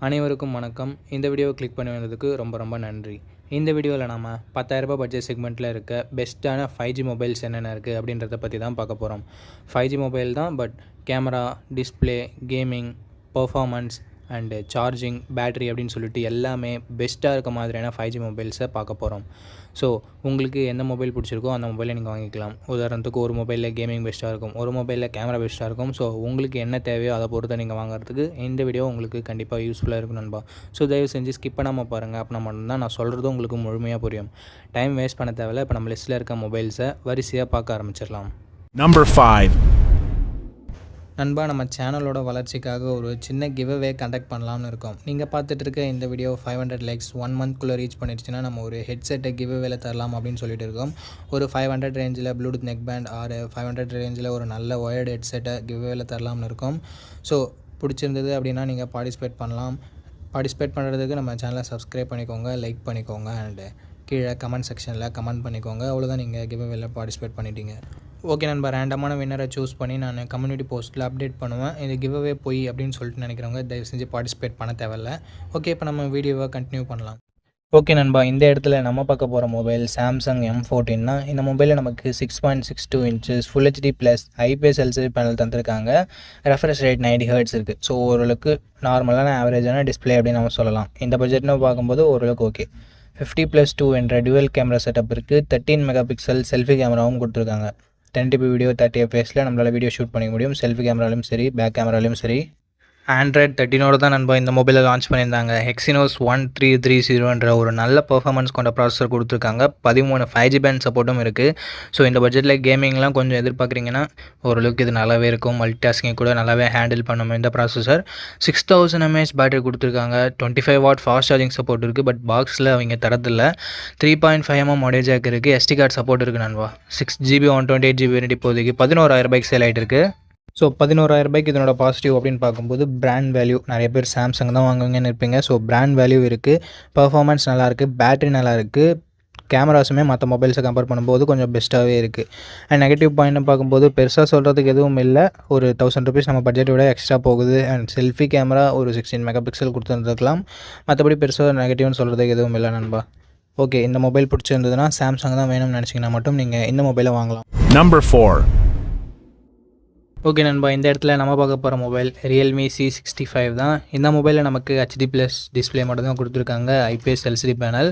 அனைவருக்கும் வணக்கம். இந்த வீடியோவை கிளிக் பண்ணுவதற்கு ரொம்ப நன்றி. இந்த வீடியோவில் நாம் 10,000 பட்ஜெட் செக்மெண்ட்டில் இருக்க பெஸ்ட்டான 5G மொபைல்ஸ் என்னென்ன இருக்குது அப்படின்றத பற்றி தான் பார்க்க போகிறோம். 5G மொபைல் தான், but camera, display, gaming, performance and charging, battery அப்படின்னு சொல்லிட்டு எல்லாமே பெஸ்ட்டாக இருக்க மாதிரியான 5G மொபைல்ஸை பார்க்க போகிறோம். ஸோ உங்களுக்கு எந்த மொபைல் பிடிச்சிருக்கோ அந்த மொபைலை நீங்கள் வாங்கிக்கலாம். உதாரணத்துக்கு ஒரு மொபைலில் கேமிங் பெஸ்ட்டாக இருக்கும், ஒரு மொபைலில் கேமரா பெஸ்ட்டாக இருக்கும். ஸோ உங்களுக்கு என்ன தேவையோ அதை பொறுத்து நீங்கள் வாங்குறதுக்கு இந்த வீடியோ உங்களுக்கு கண்டிப்பாக யூஸ்ஃபுல்லாக இருக்கும் நண்பா. ஸோ தயவு செஞ்சு ஸ்கிப் பண்ணாமல் பாருங்கள். அப்படின்னா மட்டும்தான் நான் சொல்கிறது உங்களுக்கு முழுமையாக புரியும். டைம் வேஸ்ட் பண்ண தேவையில்ல. இப்போ நம்ம லிஸ்ட்டில் இருக்க மொபைல்ஸை வரிசையாக பார்க்க ஆரம்பிச்சிடலாம். Number 5. நண்பா, நம்ம சேனலோட வளர்ச்சிக்காக ஒரு சின்ன கிவ்அவே கண்டக்ட் பண்ணலாம்னு இருக்கோம். நீங்கள் பார்த்துட்டு இருக்க இந்த வீடியோ 500 லைக்ஸ் 1 மந்த்குள்ளே ரீச் பண்ணிடுச்சுன்னா நம்ம ஒரு ஹெட்செட்டை கிவ்அவேல தரலாம் அப்படின்னு சொல்லிட்டு இருக்கோம். ஒரு 500 ரேஞ்சில் ப்ளூடூத் நெக் பேண்ட் ஆர் 500 ரேஞ்சில் ஒரு நல்ல ஒயர்டு ஹெட்செட்டை கிவ்அவேல தரலாம்னு இருக்கோம். ஸோ பிடிச்சிருந்தது அப்படின்னா நீங்கள் பார்ட்டிசிபேட் பண்ணலாம். பார்ட்டிசிபேட் பண்ணுறதுக்கு நம்ம சேனலை சப்ஸ்கிரைப் பண்ணிக்கோங்க, லைக் பண்ணிக்கோங்க அண்டு கீழே கமெண்ட் செக்ஷனில் கமெண்ட் பண்ணிக்கோங்க. அவ்வளோதான், நீங்கள் கிவ்அவேல பார்ட்டிசிபேட் பண்ணிட்டீங்க. ஓகே நண்பா, ரேண்டமான வின்னரை சூஸ் பண்ணி நான் கம்யூனிட்டி போஸ்ட்டில் அப்டேட் பண்ணுவேன். இது கிவ்அவே போய் அப்படின்னு சொல்லிட்டு நினைக்கிறவங்க தயவு செஞ்சு பார்ட்டிசிபேட் பண்ண தேவையில்ல. ஓகே, இப்போ நம்ம வீடியோவை கண்டினியூ பண்ணலாம். ஓகே நண்பா, இந்த இடத்துல நம்ம பார்க்க போகிற மொபைல் சாம்சங் M14 தான். இந்த மொபைலில் நமக்கு 6.62 inches full HD plus IPS LCD panel தந்திருக்காங்க. ரெஃப்ரெஷ் ரேட் 90 Hz இருக்குது. ஸோ ஓரளவுக்கு நார்மலான ஆவரேஜான டிஸ்பிளே அப்படின்னு நம்ம சொல்லலாம். இந்த பட்ஜெட்னு பார்க்கும்போது ஓரளவுக்கு ஓகே. 50+2 என்ற டியூவல் கேமரா செட்டப் இருக்குது. 13 மெகா பிக்சல் செல்ஃபி கேமராவும் கொடுத்துருக்காங்க. 1080p வீடியோ 30 fps நம்மளால் வீடியோ ஷூட் பண்ணிக்க முடியும். செல்ஃபி கேமராலையும் சரி, பேக் கேமராலையும் சரி. Android 13 தான் நண்பா இந்த மொபைலை லான்ச் பண்ணியிருந்தாங்க. Exynos 1330 என்ற ஒரு நல்ல பர்ஃபார்மன்ஸ் கொண்ட ப்ராசஸர் கொடுத்துருக்காங்க. 13 5G பேண்ட் சப்போர்ட்டும் இருக்குது. ஸோ இந்த பட்ஜெட்டில் கேமிங்லாம் கொஞ்சம் எதிர்பார்க்குறீங்கன்னா ஓரளவுக்கு இது நல்லாவே இருக்கும். மல்டி டாஸ்கிங் கூட நல்லாவே ஹேண்டில் பண்ணும் இந்த ப்ராசஸர். 6000 mAh பேட்டரி கொடுத்துருக்காங்க. 25 வாட் ஃபாஸ்ட் சார்ஜிங் சப்போர்ட் இருக்குது. பட் பாக்ஸில் அவங்க தரதில்லை. 3.5 mm ஆடியோ ஜாக் இருக்குது. SD கார்டு சப்போர்ட் இருக்குது நண்பா. 6GB 128GB வேரியண்ட் இப்போதைக்கு 11,000 சேல் ஆகிட்டு இருக்குது. ஸோ 11,000 இதனோட பாசிட்டிவ் அப்படின்னு பார்க்கும்போது பிராண்ட் வேல்யூ, நிறைய பேர் சாம்சங் தான் வாங்குவீங்கன்னு இருப்பீங்க. ஸோ பிராண்ட் வேல்யூ இருக்குது, பர்ஃபார்மன்ஸ் நல்லாயிருக்கு, பேட்டரி நல்லாயிருக்கு, கேமராஸுமே மற்ற மொபைல்ஸை கம்பேர் பண்ணும்போது கொஞ்சம் பெஸ்ட்டாகவே இருக்குது. அண்ட் நெகட்டிவ் பாயிண்ட்னு பார்க்கும்போது பெருசாக சொல்கிறதுக்கு எதுவும் இல்லை. ஒரு 1000 rupees நம்ம பட்ஜெட்டை விட எக்ஸ்ட்ரா போகுது. அண்ட் செல்ஃபி கேமரா ஒரு 16 மெகா பிக்சல் கொடுத்துருந்துருக்கலாம். மற்றபடி பெருசாக நெகட்டிவ்னு சொல்கிறதுக்கு எதுவும் இல்லை நண்பா. ஓகே, இந்த மொபைல் பிடிச்சிருந்ததுன்னா சாம்சங் தான் வேணும்னு நினச்சிங்கன்னா மட்டும் நீங்கள் இந்த மொபைலை வாங்கலாம். Number 4. ஓகே நண்பா, இந்த இடத்துல நம்ம பார்க்க போகிற மொபைல் Realme C65 தான். இந்த மொபைலில் நமக்கு HD+ டிஸ்பிளே மட்டும் தான் கொடுத்துருக்காங்க. IPS LCD panel,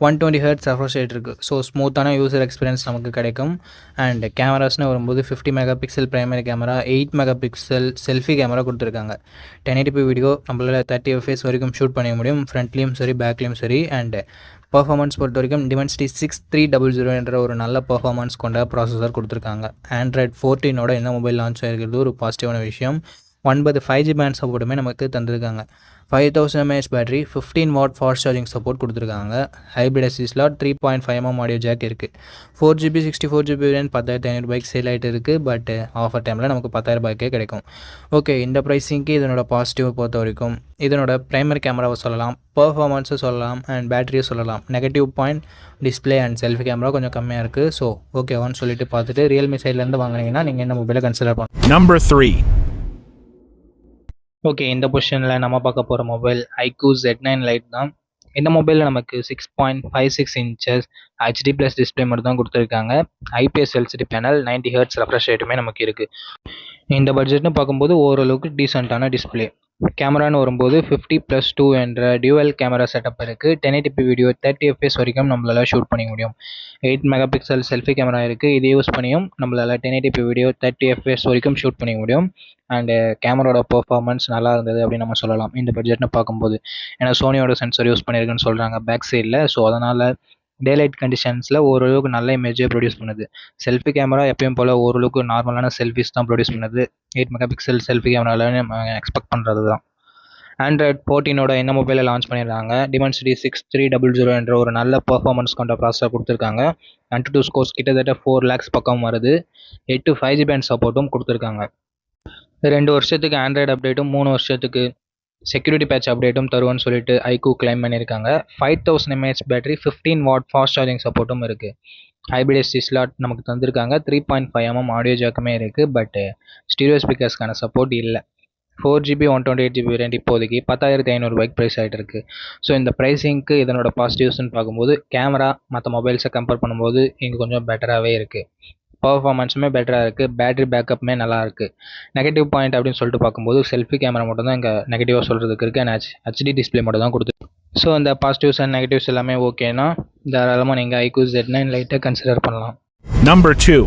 120 Hz refresh rate இருக்குது. ஸோ ஸ்மூத்தான யூசர் எக்ஸ்பீரியன்ஸ் நமக்கு கிடைக்கும். அண்ட் கேமராஸ்னு வரும்போது 50 mega pixel primary camera, 8 mega pixel selfie camera கொடுத்துருக்காங்க. 1080p வீடியோ நம்மளால் 30 fps வரைக்கும் ஷூட் பண்ணிக்க முடியும், ஃப்ரண்ட்லேயும் சரி பேக்லேயும் சரி. அண்ட் பர்ஃபார்மன்ஸ் பொறுத்த வரைக்கும் Dimensity 6300 என்ற ஒரு நல்ல பர்ஃபார்மன்ஸ் கொண்ட ப்ராசஸர் கொடுத்துருக்காங்க. Android 14 இந்த மொபைல் லான்ச் ஆகிருக்கிறது ஒரு பாசிட்டிவான விஷயம். 9 5G பேண்ட் சப்போர்ட்டுமே நமக்கு தந்திருக்காங்க. 5000 mAh battery, 15 watt fast charging support கொடுத்துருக்காங்க. Hybrid SD slot, 3.5 mm audio jack இருக்குது. 4GB 64GB வேரியண்ட் 10,500 சேல் ஆகிட்டு இருக்குது. பட் ஆஃபர் டைமில் நமக்கு 10,000 கிடைக்கும். ஓகே, இந்த ப்ரைஸிங்க்கு இதனோட பாசிட்டிவை பொறுத்த வரைக்கும் இதனோட ப்ரைமரி கேமராவை சொல்லலாம், பர்ஃபார்மன்ஸை சொல்லலாம், அண்ட் பேட்டரியை சொல்லலாம். Negative point display and selfie camera கொஞ்சம் கம்மியாக இருக்குது. ஸோ ஓகேவான்னு சொல்லிட்டு பார்த்துட்டு Realme சைட்லேருந்து வாங்கினீங்கன்னா நீங்கள் என்ன மொபைலை கன்சிடர் பண்ணலாம். Number 3. ஓகே, இந்த பொசிஷனில் நம்ம பார்க்க போகிற மொபைல் iQOO Z9 Lite தான். இந்த மொபைலில் நமக்கு 6.56 இன்ச்சஸ் HD+ டிஸ்பிளே மட்டும் தான் கொடுத்துருக்காங்க. IPS LCD panel, 90 Hz refresh ரேட்டுமே நமக்கு இருக்குது. இந்த பட்ஜெட்னு பார்க்கும்போது ஓரளவுக்கு டீசெண்டான டிஸ்பிளே. கேமரான்னு வரும்போது 50+2 என்ற டியூவல் கேமரா செட்டப் இருக்குது. 1080p வீடியோ 30 fps வரைக்கும் நம்மளால் ஷூட் பண்ணிக்க முடியும். 8 மெகா பிக்சல் செல்ஃபி கேமரா இருக்குது. இதை யூஸ் பண்ணியும் நம்மளால் 1080p வீடியோ 30 fps வரைக்கும் ஷூட் பண்ணிக்க முடியும். அண்டு கேமராவோட பர்ஃபார்மன்ஸ் நல்லா இருந்தது அப்படின்னு நம்ம சொல்லலாம் இந்த பட்ஜெட்னு பார்க்கும்போது. ஏன்னா சோனியோட சென்சர் யூஸ் பண்ணியிருக்குன்னு சொல்கிறாங்க பேக் சைடில். ஸோ அதனால் டேலைட் கண்டிஷன்ஸில் ஓரளவுக்கு நல்ல இமேஜை ப்ரொடியூஸ் பண்ணுது. செல்ஃபி கேமரா எப்பயும் போல் ஓரளவுக்கு நார்மலான செல்ஃபிஸ் தான் ப்ரொடியூஸ் பண்ணுது. 8 மெகா பிக்சல் செல்ஃபி கேமராவில் நம்ம எக்ஸ்பெக்ட் பண்ணுறது தான். Android 14 இந்த மொபைலை லான்ச் பண்ணியிருக்காங்க. Dimensity 6300 என்ற ஒரு நல்ல பர்ஃபார்மன்ஸ் கொண்ட ப்ராசஸர் கொடுத்துருக்காங்க. Antutu ஸ்கோர்ஸ் கிட்டத்தட்ட 4 lakhs பக்கம் வருது. 8 5G பேண்ட் சப்போர்ட்டும் கொடுத்துருக்காங்க. 2 வருஷத்துக்கு ஆண்ட்ராய்டு அப்டேட்டும் 3 வருஷத்துக்கு செக்யூரிட்டி பேட்ச் அப்டேட்டும் தருவோன்னு சொல்லிட்டு iQOO கிளைம் பண்ணியிருக்காங்க. 5000 mAh battery, 15 watt fast charging சப்போர்ட்டும் இருக்குது. ஹைப்ரிட் SD ஸ்லாட் நமக்கு தந்திருக்காங்க. 3.5 mm ஆடியோ ஜாக்குமே இருக்குது. பட் ஸ்டீரியோ ஸ்பீக்கர்ஸ்க்கான சப்போர்ட் இல்லை. 4GB 128GB வேரியண்ட் இப்போதைக்கு 10,500 ப்ரைஸ் ஆகிட்டு இருக்குது. ஸோ இந்த ப்ரைஸிங்க்கு இதனோட பாசிட்டிவ்ஸ்னு பார்க்கும்போது கேமரா மற்ற மொபைல்ஸை கம்பேர் பண்ணும்போது இங்கே கொஞ்சம் பெட்டராகவே இருக்குது. பர்ஃபார்மன்ஸுமே பெட்டராக இருக்குது. பேட்டரி பேக்கப்புமே நல்லா இருக்குது. நெகட்டிவ் பாயிண்ட் அப்படின்னு சொல்லிட்டு பார்க்கும்போது செல்ஃபி கேமரா மட்டும் தான் இங்கே நெகட்டிவாக சொல்கிறதுக்கு இருக்குது. அண்ட் ஹெச்டி டிஸ்பிளே மட்டும் தான் கொடுத்து. ஸோ இந்த பாசிட்டிவ்ஸ் அண்ட் நெகட்டிவ்ஸ் எல்லாமே ஓகேனா தாராளமாக நீங்கள் iQOO Z9 லைட்டை கன்சிடர் பண்ணலாம். Number 2.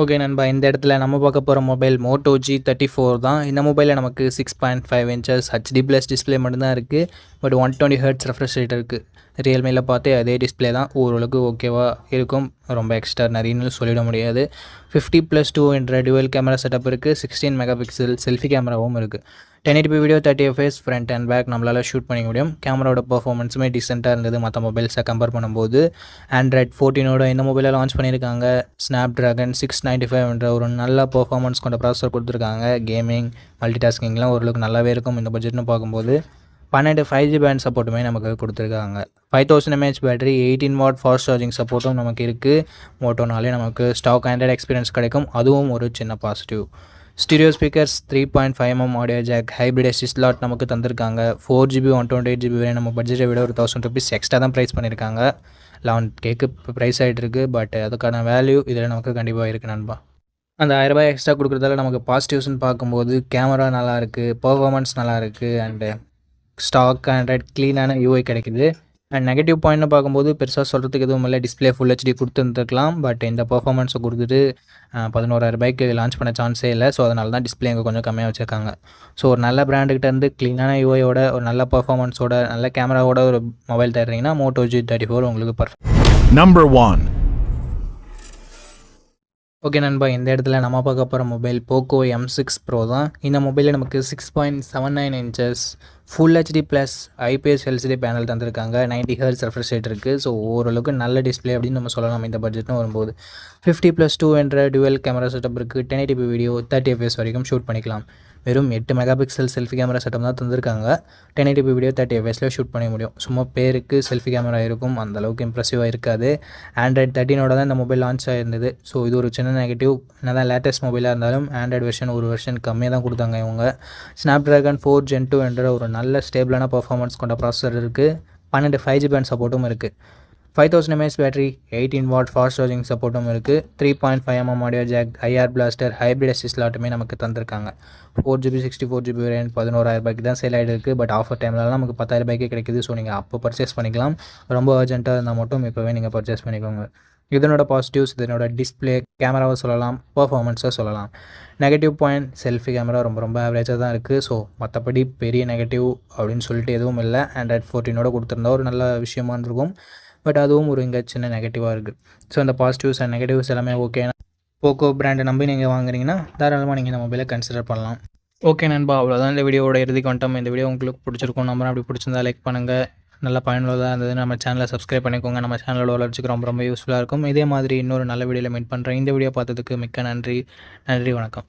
ஓகே நண்பா, இந்த இடத்துல நம்ம பார்க்க போகிற மொபைல் Moto G34 தான். இந்த மொபைலில் நமக்கு 6.5 inches HD ப்ளஸ் டிஸ்பிளே மட்டும்தான் இருக்குது. பட் 120 Hz ரெஃப்ரெஷ் ரேட் இருக்குது. ரியல்மியில் பார்த்தே அதே டிஸ்பிளே தான். ஓரளவுக்கு ஓகேவாக இருக்கும். ரொம்ப எக்ஸ்ட்ரானரின்னு சொல்லிட முடியாது. 50+2 என்ற டுவல் கேமரா செட்டப் இருக்குது. 16 மெகாபிக்சல் செல்ஃபி கேமராவும் இருக்குது. 1080p video 30 fps front and back நம்மளால் ஷூட் பண்ணிக்க முடியும். கேமராவோட பர்ஃபார்மன்ஸுமே டீசெண்டாக இருந்தது மற்ற மொபைல்ஸை கம்பேர் பண்ணும்போது. Android 14 இந்த மொபைலை லான்ச் பண்ணியிருக்காங்க. Snapdragon 695 என்ற ஒரு நல்ல பர்ஃபார்மன்ஸ் கொண்ட ப்ராசஸர் கொடுத்துருக்காங்க. கேமிங் மல்டிடாஸ்கிங்லாம் ஓரளவுக்கு நல்லாவே இருக்கும் இந்த பட்ஜெட்னு பார்க்கும்போது. 12 5G பேண்ட் சப்போர்ட்டுமே நமக்கு கொடுத்துருக்காங்க. 5000 mAh battery, 18 watt fast charging சப்போர்ட்டும் நமக்கு இருக்குது. மோட்டோனாலே நமக்கு ஸ்டாக் ஆண்ட்ராய்டு எக்ஸ்பீரியன்ஸ் கிடைக்கும். அதுவும் ஒரு சின்ன பாசிட்டிவ். ஸ்டீரியோ ஸ்பீக்கர்ஸ், 3.5mm audio jack, hybrid SD slot நமக்கு தந்திருக்காங்க. 4GB 128GB வரை நம்ம பட்ஜெட்டை விட ஒரு 1000 rupees எக்ஸ்ட்ரா தான் ப்ரைஸ் பண்ணியிருக்காங்க. 11K ப்ரைஸ் ஆகிட்டு இருக்குது. பட் அதுக்கான வேல்யூ இதில் நமக்கு கண்டிப்பாக இருக்குது நண்பா. அந்த 1000 ரூபாய் எக்ஸ்ட்ரா கொடுக்குறதால நமக்கு பாசிட்டிவ்ஸ்னு பார்க்கும்போது கேமரா நல்லா இருக்குது, பர்ஃபார்மன்ஸ் நல்லா இருக்குது, அண்டு ஸ்டாக் ஆண்ட்ராய்ட் க்ளீனான UI கிடைக்குது. அண்ட் நெகட்டிவ் பாயிண்ட்னு பார்க்கும்போது பெருசாக சொல்கிறதுக்கு எதுவும் இல்லை. Display full HD கொடுத்துருந்துருக்கலாம். பட் இந்த பர்ஃபார்மன்ஸை கொடுத்துட்டு 11,000 ரூபாய்க்கு லான்ச் பண்ண சான்ஸே இல்லை. ஸோ அதனால தான் டிஸ்பிளே இங்கே கொஞ்சம் கம்மியாக வச்சுருக்காங்க. ஸோ ஒரு நல்ல பிராண்டுக்கிட்ட இருந்து க்ளீனான UIயோட ஒரு நல்ல பர்ஃபார்மன்ஸோட நல்ல கேமராவோட ஒரு மொபைல் தர்றீங்கன்னா Moto G34 உங்களுக்கு பர்ஃபெக்ட். Number 1. ஓகே நண்பா, இந்த இடத்துல நம்ம பார்க்க போகிற மொபைல் Poco M6 Pro தான். இந்த மொபைலில் நமக்கு 6.79 inches full HD plus IPS LCD panel தந்திருக்காங்க. 90 Hz ரெஃப்ரெஷ் ரேட் இருக்குது. ஸோ ஓரளவுக்கு நல்ல டிஸ்பிளே அப்படின்னு நம்ம சொல்லலாம் இந்த பட்ஜெட்னு வரும்போது. 50+2 என்ற டுவல் கேமரா செட்டப் இருக்குது. 1080p வீடியோ 30 fps வரைக்கும் ஷூட் பண்ணிக்கலாம். வெறும் 8 மெகாபிக்சல் செல்ஃபி கேமரா செட்டப் தான் தந்திருக்காங்க. 1080p வீடியோ 30 fps ஷூட் பண்ண முடியும். சும்மா பேருக்கு செல்ஃபி கேமரா இருக்கும், அந்தளவுக்கு இம்ப்ரெசிவாக இருக்காது. Android 13 தான் இந்த மொபைல் லான்ச் ஆகிருந்தது. ஸோ இது ஒரு சின்ன நெகட்டிவ். என்ன தான் லேட்டஸ்ட் மொபைலாக இருந்தாலும் Android வெர்ஷன் ஒரு வெர்ஷன் கம்மியாக தான் கொடுத்தாங்க இவங்க. Snapdragon 4 Gen 2 என்ற ஒரு நல்ல ஸ்டேபிளான பர்ஃபார்மன்ஸ் கொண்ட ப்ராசஸர் இருக்குது. 12 5G பேண்ட் சப்போர்ட்டும் இருக்குது. 5000 mAh battery, 18 watt fast charging சப்போர்ட்டும் இருக்குது. 3.5mm audio jack, IR blaster, hybrid SD ஸ்லாட்டுமே நமக்கு தந்திருக்காங்க. 4GB 64GB வேரியன்ட் 11,000 ரூபாய்க்கு தான் சேல் ஆகிட்டு இருக்குது. பட் ஆஃபர் டைம்லலாம் நமக்கு 10,000 ரூபாய்க்கு கிடைக்குது. ஸோ நீங்கள் அப்போ பர்ச்சேஸ் பண்ணிக்கலாம். ரொம்ப அர்ஜென்ட்டாக இருந்தால் மட்டும் இப்போவே நீங்கள் பர்ச்சேஸ் பண்ணிக்கோங்க. இதனோட பாசிட்டிவ்ஸ் இதனோட டிஸ்பிளே, கேமராவை சொல்லலாம், பர்ஃபார்மன்ஸை சொல்லலாம். நெகட்டிவ் பாயிண்ட் செல்ஃபி கேமரா ரொம்ப ஆவரேஜாக தான் இருக்குது. ஸோ மற்றபடி பெரிய நெகட்டிவ் அப்படின்னு சொல்லிட்டு எதுவும் இல்லை. Android 14 கொடுத்துருந்தா ஒரு நல்ல விஷயமா இருந்திருக்கும். பட் அதுவும் ஒரு இங்கே சின்ன நெகட்டிவாக இருக்குது. ஸோ இந்த பாசிட்டிவ்ஸ் அண்ட் நெகட்டிவ்ஸ் எல்லாமே ஓகே. போக்கோ பிராண்டை நம்பி நீங்கள் வாங்குறீங்கன்னா தாராளமாக நீங்கள் இந்த மொபைலை கன்சிடர் பண்ணலாம். ஓகே நண்பா, அவ்வளோதான் இந்த வீடியோட இறுதிக்கு வந்துட்டோம். இந்த வீடியோ உங்களுக்கு பிடிச்சிருக்கும் நம்பர். அப்படி பிடிச்சிருந்தா லைக் பண்ணுங்கள். நல்ல பயனுள்ளதாக இருந்தது நம்ம சேனலை சப்ஸ்கிரைப் பண்ணிக்கோங்க. நம்ம சேனலோட வளர்ச்சிக்கு ரொம்ப யூஸ்ஃபுல்லாக இருக்கும். இதே மாதிரி இன்னொரு நல்ல வீடியோவில் மீட் பண்ணுறேன். இந்த வீடியோ பார்த்ததுக்கு மிக்க நன்றி. வணக்கம்.